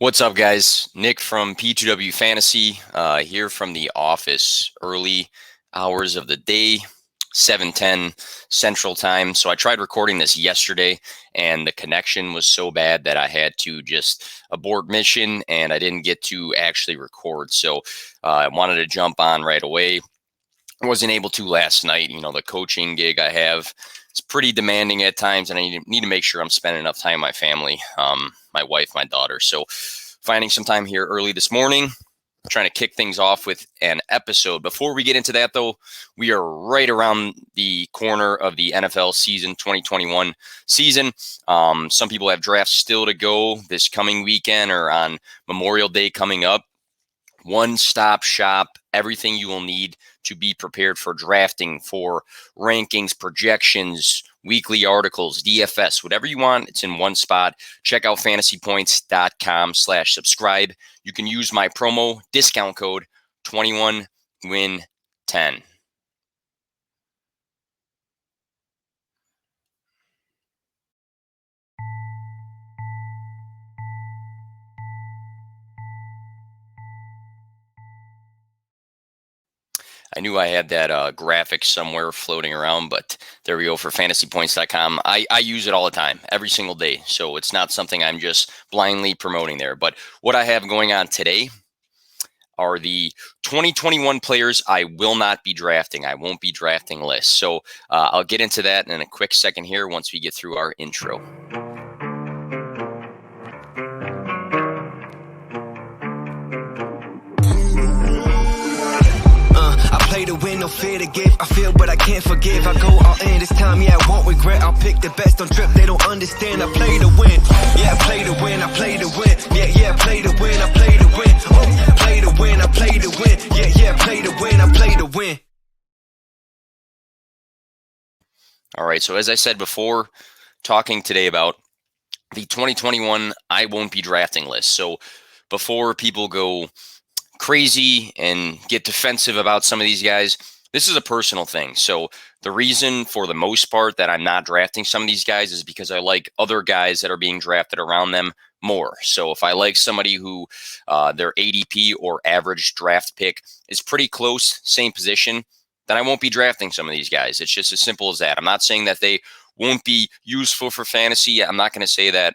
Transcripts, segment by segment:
What's up, guys? Nick from P2W Fantasy here from the office. Early hours of the day, 7:10 Central Time. So I tried recording this yesterday, and the connection was so bad that I had to just abort mission, and I didn't get to actually record. So I wanted to jump on right away. I wasn't able to last night. The coaching gig I have, it's pretty demanding at times, and I need to make sure I'm spending enough time with my family, my wife, my daughter. So finding some time here early this morning, trying to kick things off with an episode. Before we get into that, though, we are right around the corner of the NFL season, 2021 season. Some people have drafts still to go this coming weekend or on Memorial Day coming up. One-stop shop, everything you will need to be prepared for drafting, for rankings, projections, weekly articles, DFS, whatever you want, it's in one spot. Check out fantasypoints.com/subscribe. You can use my promo discount code 21WIN10. I knew I had that graphic somewhere floating around, but there we go for fantasypoints.com. I use it all the time, every single day. So it's not something I'm just blindly promoting there. But what I have going on today are the 2021 players I will not be drafting. I won't be drafting lists. So I'll get into that in a quick second here once we get through our intro. Play to win, no fear to give. I feel, but I can't forgive. I go all in this time, yeah, I won't regret. I'll pick the best on trip, they don't understand. I play to win, yeah, I play to win, I play to win. Yeah, play to win, I play to win. Oh, play to win, I play to win. Yeah, play to win, I play to win. All right, so as I said before, talking today about the 2021 I won't be drafting list. So before people go crazy and get defensive about some of these guys, this is a personal thing. So the reason for the most part that I'm not drafting some of these guys is because I like other guys that are being drafted around them more. So if I like somebody who their ADP or average draft pick is pretty close, same position, then I won't be drafting some of these guys. It's just as simple as that. I'm not saying that they won't be useful for fantasy. I'm not going to say that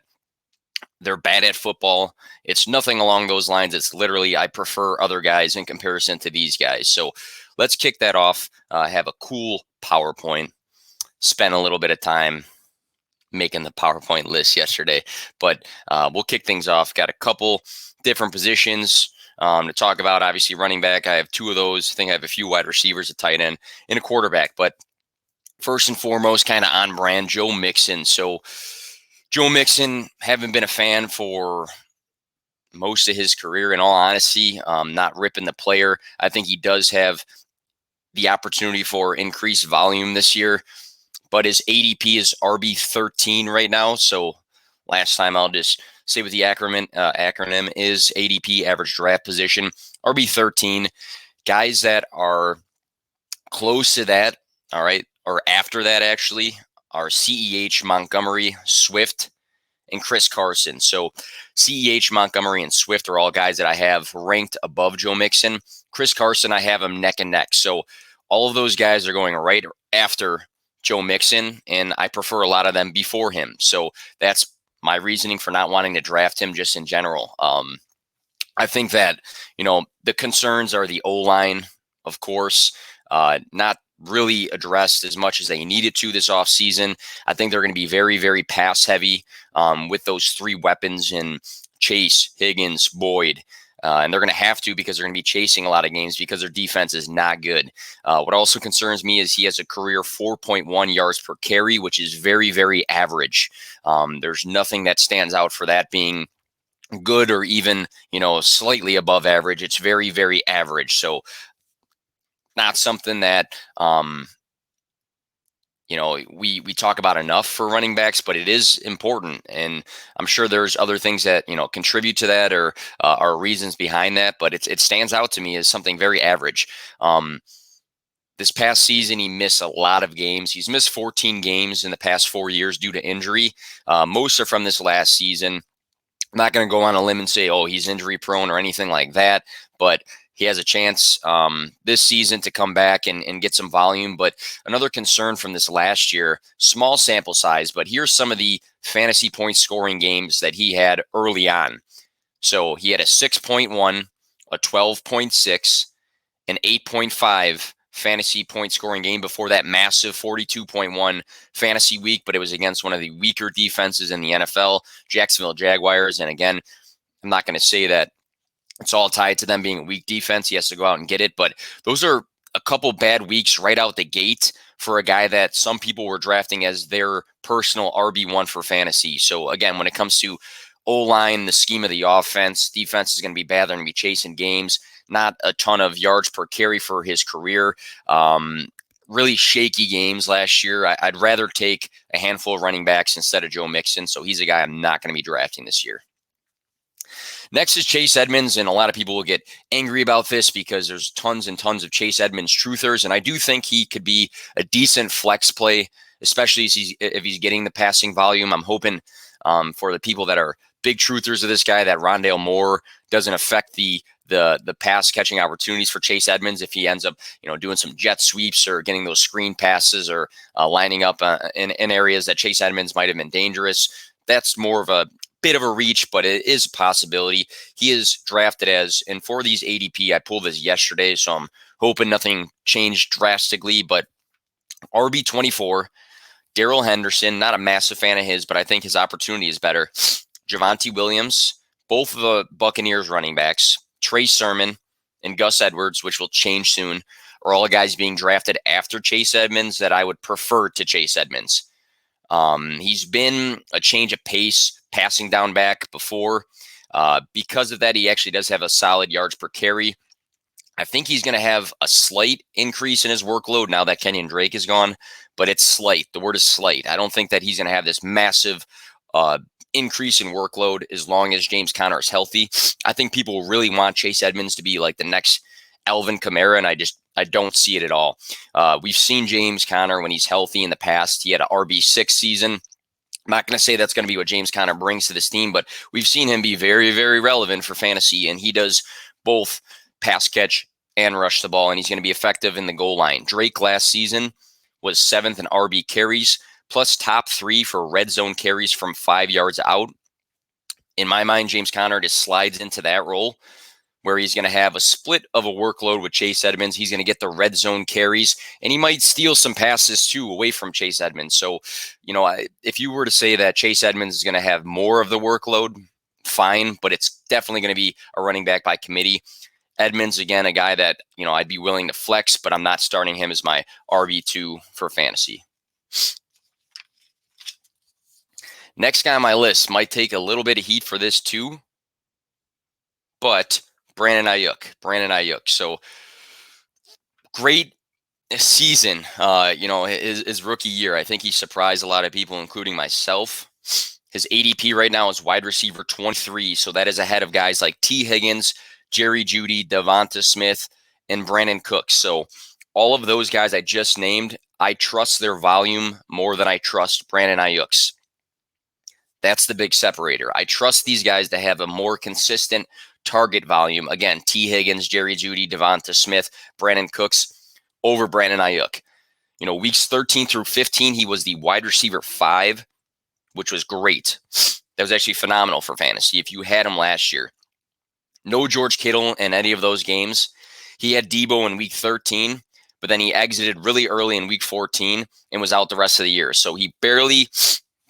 they're bad at football. It's nothing along those lines. It's literally I prefer other guys in comparison to these guys. So let's kick that off. Have a cool PowerPoint. Spent a little bit of time making the PowerPoint list yesterday, but we'll kick things off. Got a couple different positions to talk about. Obviously, running back, I have two of those. I think I have a few wide receivers, a tight end, and a quarterback. But first and foremost, kind of on brand, Joe Mixon. So Joe Mixon, haven't been a fan for most of his career, in all honesty. Not ripping the player. I think he does have the opportunity for increased volume this year, but his ADP is RB13 right now. So last time, I'll just say what the acronym is: ADP, average draft position, RB13. Guys that are close to that, all right, or after that actually, are CEH, Montgomery, Swift, and Chris Carson. So CEH, Montgomery, and Swift are all guys that I have ranked above Joe Mixon. Chris Carson, I have him neck and neck. So all of those guys are going right after Joe Mixon, and I prefer a lot of them before him. So that's my reasoning for not wanting to draft him just in general. I think that, the concerns are the O-line, of course, not really addressed as much as they needed to this offseason. I think they're going to be very, very pass heavy with those three weapons in Chase, Higgins, Boyd. And they're going to have to, because they're going to be chasing a lot of games because their defense is not good. What also concerns me is he has a career 4.1 yards per carry, which is very, very average. There's nothing that stands out for that being good or even, slightly above average. It's very, very average. So not something that, we talk about enough for running backs, but it is important. And I'm sure there's other things that, contribute to that or are reasons behind that, but it stands out to me as something very average. This past season, he missed a lot of games. He's missed 14 games in the past 4 years due to injury. Most are from this last season. I'm not going to go on a limb and say, oh, he's injury prone or anything like that, but he has a chance this season to come back and get some volume. But another concern from this last year, small sample size, but here's some of the fantasy point scoring games that he had early on. So he had a 6.1, a 12.6, an 8.5 fantasy point scoring game before that massive 42.1 fantasy week, but it was against one of the weaker defenses in the NFL, Jacksonville Jaguars. And again, I'm not going to say that it's all tied to them being a weak defense. He has to go out and get it, but those are a couple bad weeks right out the gate for a guy that some people were drafting as their personal RB1 for fantasy. So again, when it comes to O-line, the scheme of the offense, defense is going to be bad. They're going to be chasing games. Not a ton of yards per carry for his career. Really shaky games last year. I'd rather take a handful of running backs instead of Joe Mixon. So he's a guy I'm not going to be drafting this year. Next is Chase Edmonds, and a lot of people will get angry about this because there's tons and tons of Chase Edmonds truthers, and I do think he could be a decent flex play, especially if he's getting the passing volume. I'm hoping for the people that are big truthers of this guy that Rondale Moore doesn't affect the pass catching opportunities for Chase Edmonds if he ends up doing some jet sweeps or getting those screen passes or lining up in areas that Chase Edmonds might have been dangerous. That's more of a bit of a reach, but it is a possibility. He is drafted as, and for these ADP, I pulled this yesterday, so I'm hoping nothing changed drastically, but RB24, Daryl Henderson, not a massive fan of his, but I think his opportunity is better. Javonte Williams, both of the Buccaneers running backs, Trey Sermon and Gus Edwards, which will change soon, are all guys being drafted after Chase Edmonds that I would prefer to Chase Edmonds. He's been a change of pace, passing down back before. Because of that, he actually does have a solid yards per carry. I think he's going to have a slight increase in his workload now that Kenyon Drake is gone, but it's slight. The word is slight. I don't think that he's going to have this massive increase in workload as long as James Conner is healthy. I think people really want Chase Edmonds to be like the next Alvin Kamara, and I don't see it at all. We've seen James Conner when he's healthy in the past. He had an RB6 season. I'm not going to say that's going to be what James Conner brings to this team, but we've seen him be very, very relevant for fantasy, and he does both pass catch and rush the ball, and he's going to be effective in the goal line. Drake last season was 7th in RB carries, plus top 3 for red zone carries from 5 yards out. In my mind, James Conner just slides into that role where he's going to have a split of a workload with Chase Edmonds. He's going to get the red zone carries, and he might steal some passes too away from Chase Edmonds. So, if you were to say that Chase Edmonds is going to have more of the workload, fine, but it's definitely going to be a running back by committee. Edmonds, again, a guy that, I'd be willing to flex, but I'm not starting him as my RB2 for fantasy. Next guy on my list might take a little bit of heat for this too, but Brandon Ayook. So great season, his rookie year. I think he surprised a lot of people, including myself. His ADP right now is wide receiver 23. So that is ahead of guys like T. Higgins, Jerry Jeudy, Devonta Smith, and Brandon Cooks. So all of those guys I just named, I trust their volume more than I trust Brandon Ayook's. That's the big separator. I trust these guys to have a more consistent target volume. Again, T. Higgins, Jerry Jeudy, Devonta Smith, Brandon Cooks over Brandon Ayook. Weeks 13 through 15, he was the wide receiver 5, which was great. That was actually phenomenal for fantasy if you had him last year. No George Kittle in any of those games. He had Debo in week 13, but then he exited really early in week 14 and was out the rest of the year. So he barely,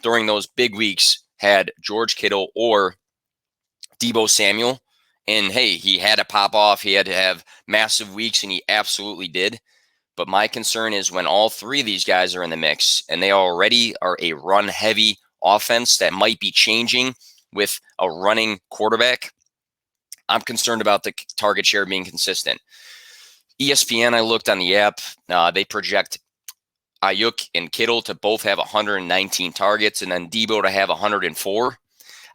during those big weeks, had George Kittle or Debo Samuel. And hey, he had to pop off. He had to have massive weeks, and he absolutely did. But my concern is when all 3 of these guys are in the mix and they already are a run-heavy offense that might be changing with a running quarterback, I'm concerned about the target share being consistent. ESPN, I looked on the app. They project Ayook and Kittle to both have 119 targets and then Debo to have 104.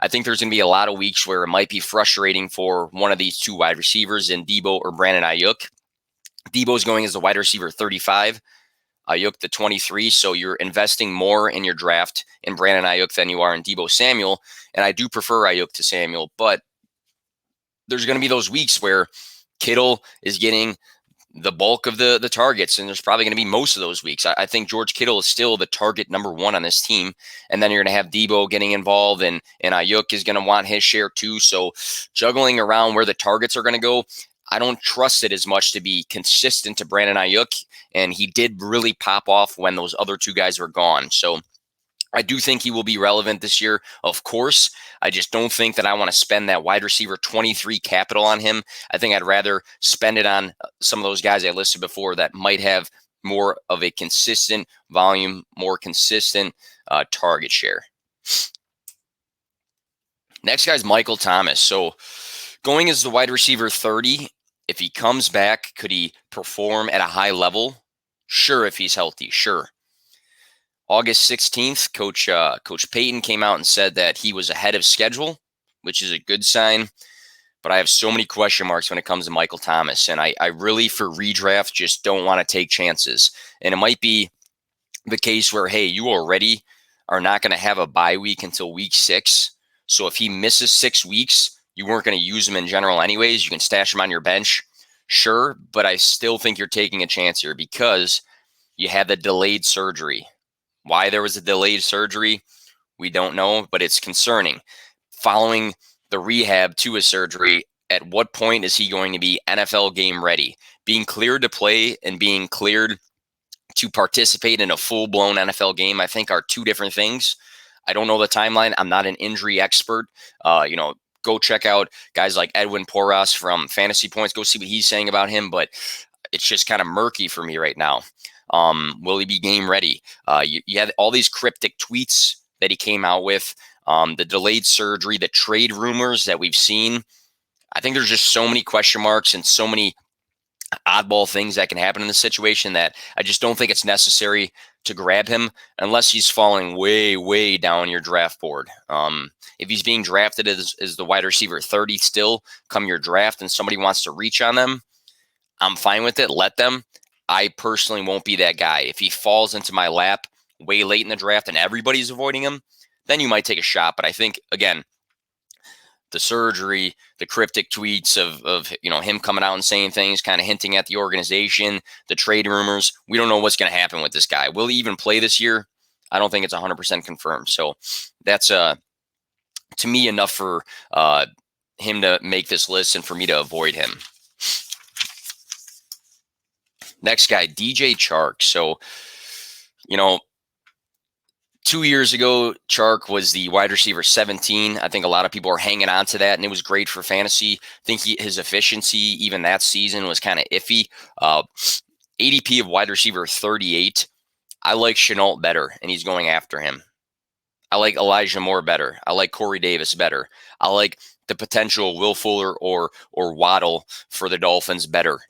I think there's going to be a lot of weeks where it might be frustrating for one of these 2 wide receivers in Debo or Brandon Ayook. Debo's going as the wide receiver 35. Ayook the 23. So you're investing more in your draft in Brandon Ayook than you are in Deebo Samuel. And I do prefer Ayook to Samuel, but there's going to be those weeks where Kittle is getting the bulk of the targets, and there's probably going to be most of those weeks. I think George Kittle is still the target number one on this team, and then you're going to have Deebo getting involved, and Ayook is going to want his share too. So juggling around where the targets are going to go, I don't trust it as much to be consistent to Brandon Ayook, and he did really pop off when those other two guys were gone. So I do think he will be relevant this year, of course. I just don't think that I want to spend that wide receiver 23 capital on him. I think I'd rather spend it on some of those guys I listed before that might have more of a consistent volume, more consistent target share. Next guy's Michael Thomas. So going as the wide receiver 30, if he comes back, could he perform at a high level? Sure, if he's healthy, sure. August 16th, Coach Payton came out and said that he was ahead of schedule, which is a good sign. But I have so many question marks when it comes to Michael Thomas. And I really, for redraft, just don't want to take chances. And it might be the case where, hey, you already are not going to have a bye week until week 6. So if he misses 6 weeks, you weren't going to use him in general anyways. You can stash him on your bench. Sure, but I still think you're taking a chance here because you had the delayed surgery. Why there was a delayed surgery, we don't know, but it's concerning. Following the rehab to a surgery, at what point is he going to be NFL game ready? Being cleared to play and being cleared to participate in a full-blown NFL game, I think, are two different things. I don't know the timeline. I'm not an injury expert. Go check out guys like Edwin Porras from Fantasy Points. Go see what he's saying about him, but it's just kind of murky for me right now. Will he be game ready? You had all these cryptic tweets that he came out with, the delayed surgery, the trade rumors that we've seen. I think there's just so many question marks and so many oddball things that can happen in this situation that I just don't think it's necessary to grab him unless he's falling way, way down your draft board. If he's being drafted as the wide receiver 30 still come your draft and somebody wants to reach on them, I'm fine with it. Let them. I personally won't be that guy. If he falls into my lap way late in the draft and everybody's avoiding him, then you might take a shot. But I think, again, the surgery, the cryptic tweets of him coming out and saying things, kind of hinting at the organization, the trade rumors, we don't know what's going to happen with this guy. Will he even play this year? I don't think it's 100% confirmed. So that's, to me, enough for him to make this list and for me to avoid him. Next guy, DJ Chark. So, 2 years ago, Chark was the wide receiver 17. I think a lot of people are hanging on to that, and it was great for fantasy. I think his efficiency, even that season, was kind of iffy. ADP of wide receiver 38. I like Shenault better, and he's going after him. I like Elijah Moore better. I like Corey Davis better. I like the potential Will Fuller or Waddle for the Dolphins better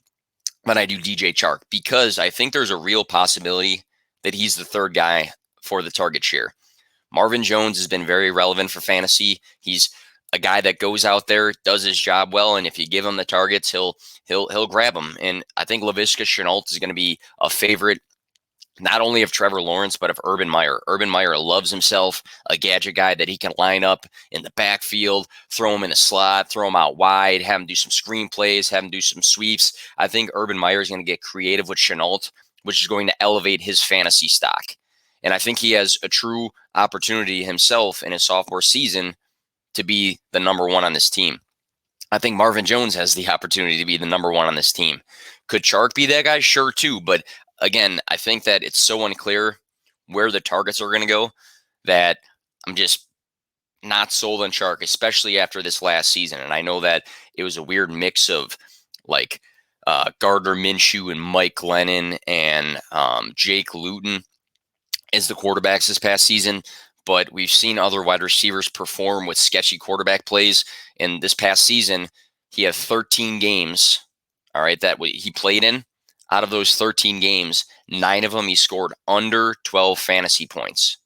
than I do DJ Chark, because I think there's a real possibility that he's the third guy for the target share. Marvin Jones has been very relevant for fantasy. He's a guy that goes out there, does his job well, and if you give him the targets, he'll grab them. And I think Laviska Shenault is going to be a favorite, not only of Trevor Lawrence, but of Urban Meyer. Urban Meyer loves himself a gadget guy that he can line up in the backfield, throw him in a slot, throw him out wide, have him do some screenplays, have him do some sweeps. I think Urban Meyer is going to get creative with Shenault, which is going to elevate his fantasy stock. And I think he has a true opportunity himself in his sophomore season to be the number one on this team. I think Marvin Jones has the opportunity to be the number one on this team. Could Chark be that guy? Sure, too. But again, I think that it's so unclear where the targets are going to go that I'm just not sold on Chark, especially after this last season. And I know that it was a weird mix of like Gardner Minshew and Mike Glennon and Jake Luton as the quarterbacks this past season. But we've seen other wide receivers perform with sketchy quarterback plays. And this past season, he had 13 games, all right, that he played in. Out of those 13 games, 9 of them he scored under 12 fantasy points.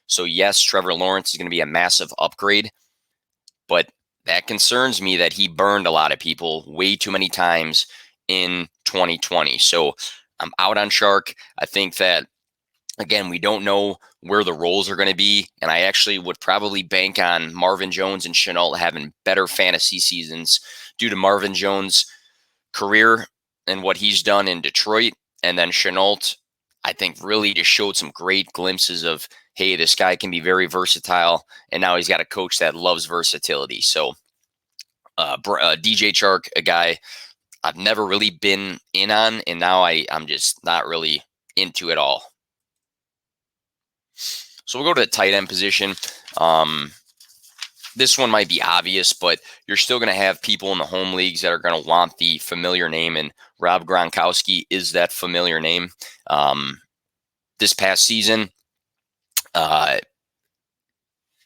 So yes, Trevor Lawrence is going to be a massive upgrade, but that concerns me that he burned a lot of people way too many times in 2020. So I'm out on Chark. I think that, again, we don't know where the roles are going to be, and I actually would probably bank on Marvin Jones and Shenault having better fantasy seasons due to Marvin Jones' career and what he's done in Detroit. And then Shenault, I think, really just showed some great glimpses of, hey, this guy can be very versatile, and now he's got a coach that loves versatility. So DJ Chark, a guy I've never really been in on, and now I'm just not really into it all. So we'll go to the tight end position. This one might be obvious, but you're still going to have people in the home leagues that are going to want the familiar name, and Rob Gronkowski is that familiar name. This past season,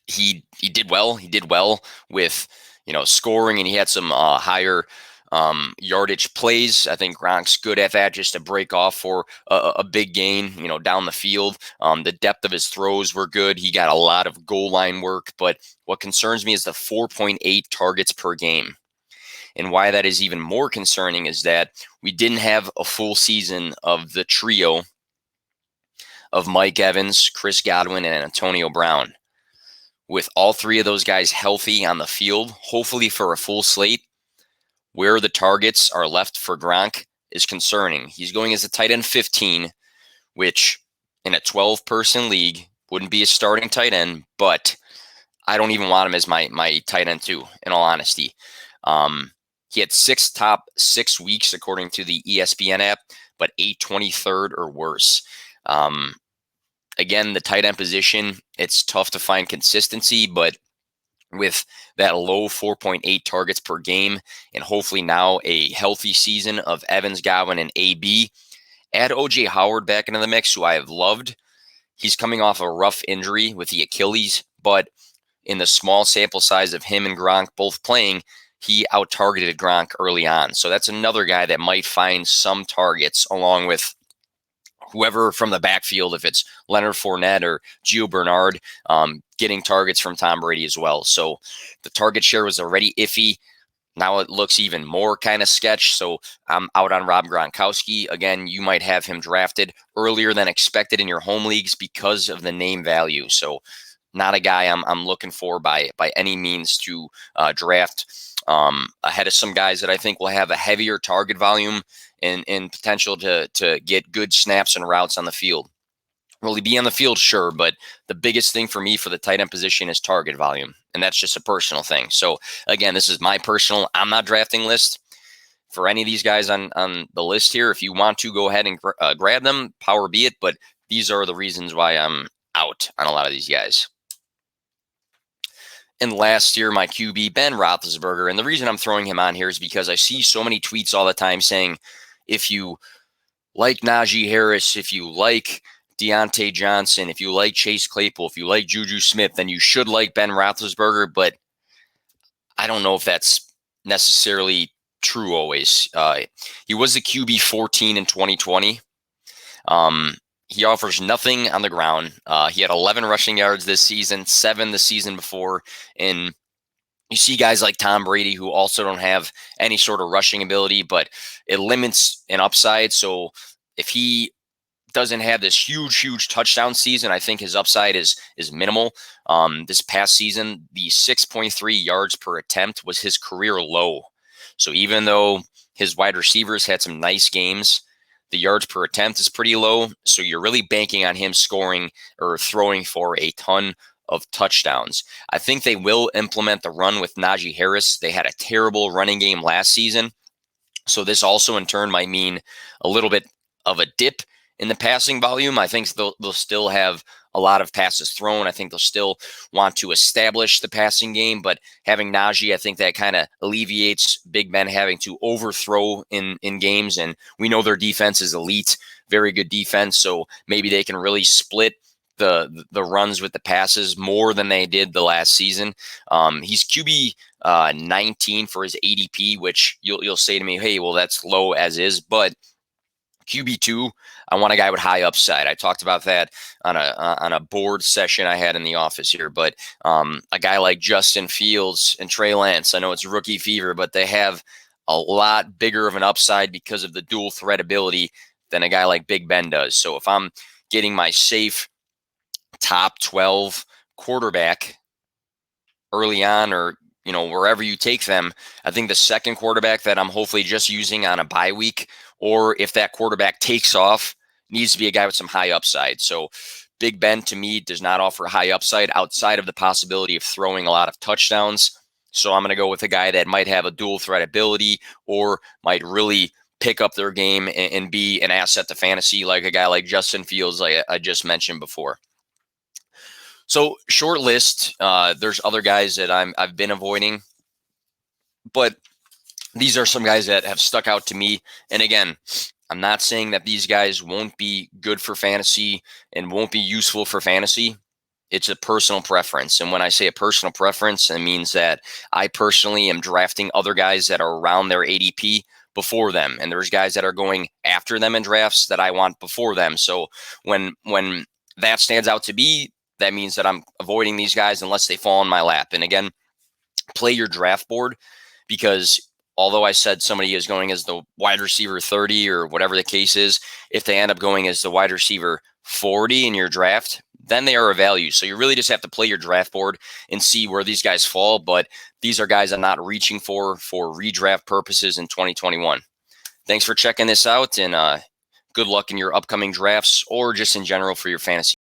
he did well. He did well with scoring, and he had some higher yardage plays. I think Gronk's good at that, just to break off for a big gain, down the field. The depth of his throws were good. He got a lot of goal line work, but what concerns me is the 4.8 targets per game. And why that is even more concerning is that we didn't have a full season of the trio of Mike Evans, Chris Godwin, and Antonio Brown. With all three of those guys healthy on the field, hopefully for a full slate, where the targets are left for Gronk is concerning. He's going as a tight end 15, which in a 12-person league wouldn't be a starting tight end, but I don't even want him as my tight end 2, in all honesty. He had top 6 weeks according to the ESPN app, but 23rd or worse. Again, the tight end position, it's tough to find consistency, but with that low 4.8 targets per game, and hopefully now a healthy season of Evans, Godwin, and AB, add OJ Howard back into the mix, who I have loved. He's coming off a rough injury with the Achilles, but in the small sample size of him and Gronk both playing, he out-targeted Gronk early on. So that's another guy that might find some targets along with whoever from the backfield, if it's Leonard Fournette or Gio Bernard, getting targets from Tom Brady as well. So the target share was already iffy. Now it looks even more kind of sketch. So I'm out on Rob Gronkowski. Again, you might have him drafted earlier than expected in your home leagues because of the name value. So not a guy I'm looking for by any means to draft ahead of some guys that I think will have a heavier target volume and potential to get good snaps and routes on the field. Will he be on the field? Sure, but the biggest thing for me for the tight end position is target volume, and that's just a personal thing. So again, this is my personal, I'm not drafting list. For any of these guys on the list here, if you want to go ahead and grab them, power be it, but these are the reasons why I'm out on a lot of these guys. And last year, my QB, Ben Roethlisberger, and the reason I'm throwing him on here is because I see so many tweets all the time saying, if you like Najee Harris, if you like Deontay Johnson, if you like Chase Claypool, if you like Juju Smith, then you should like Ben Roethlisberger. But I don't know if that's necessarily true always. He was the QB 14 in 2020. He offers nothing on the ground. He had 11 rushing yards this season, 7 the season before. And you see guys like Tom Brady who also don't have any sort of rushing ability, but it limits an upside. So if he doesn't have this huge touchdown season, I think his upside is minimal. This past season, the 6.3 yards per attempt was his career low. So even though his wide receivers had some nice games, the yards per attempt is pretty low. So you're really banking on him scoring or throwing for a ton of touchdowns. I think they will implement the run with Najee Harris. They had a terrible running game last season. So this also in turn might mean a little bit of a dip in the passing volume. I think they'll still have a lot of passes thrown. I think they'll still want to establish the passing game, but having Najee, I think that kind of alleviates Big Ben having to overthrow in games. And we know their defense is elite, very good defense. So maybe they can really split the runs with the passes more than they did the last season. He's QB 19 for his ADP, which you'll say to me, hey, well, that's low as is, but QB2, I want a guy with high upside. I talked about that on a board session I had in the office here, but a guy like Justin Fields and Trey Lance, I know it's rookie fever, but they have a lot bigger of an upside because of the dual threat ability than a guy like Big Ben does. So if I'm getting my safe top 12 quarterback early on, or wherever you take them, I think the second quarterback that I'm hopefully just using on a bye week, or if that quarterback takes off, needs to be a guy with some high upside. So Big Ben to me does not offer high upside outside of the possibility of throwing a lot of touchdowns. So I'm going to go with a guy that might have a dual threat ability or might really pick up their game and be an asset to fantasy, like a guy like Justin Fields, like I just mentioned before. So short list. There's other guys that I've been avoiding, but these are some guys that have stuck out to me. And again, I'm not saying that these guys won't be good for fantasy and won't be useful for fantasy. It's a personal preference. And when I say a personal preference, it means that I personally am drafting other guys that are around their ADP before them. And there's guys that are going after them in drafts that I want before them. So when that stands out to be, that means that I'm avoiding these guys unless they fall in my lap. And again, play your draft board, because although I said somebody is going as the wide receiver 30 or whatever the case is, if they end up going as the wide receiver 40 in your draft, then they are a value. So you really just have to play your draft board and see where these guys fall. But these are guys I'm not reaching for redraft purposes in 2021. Thanks for checking this out, and good luck in your upcoming drafts or just in general for your fantasy.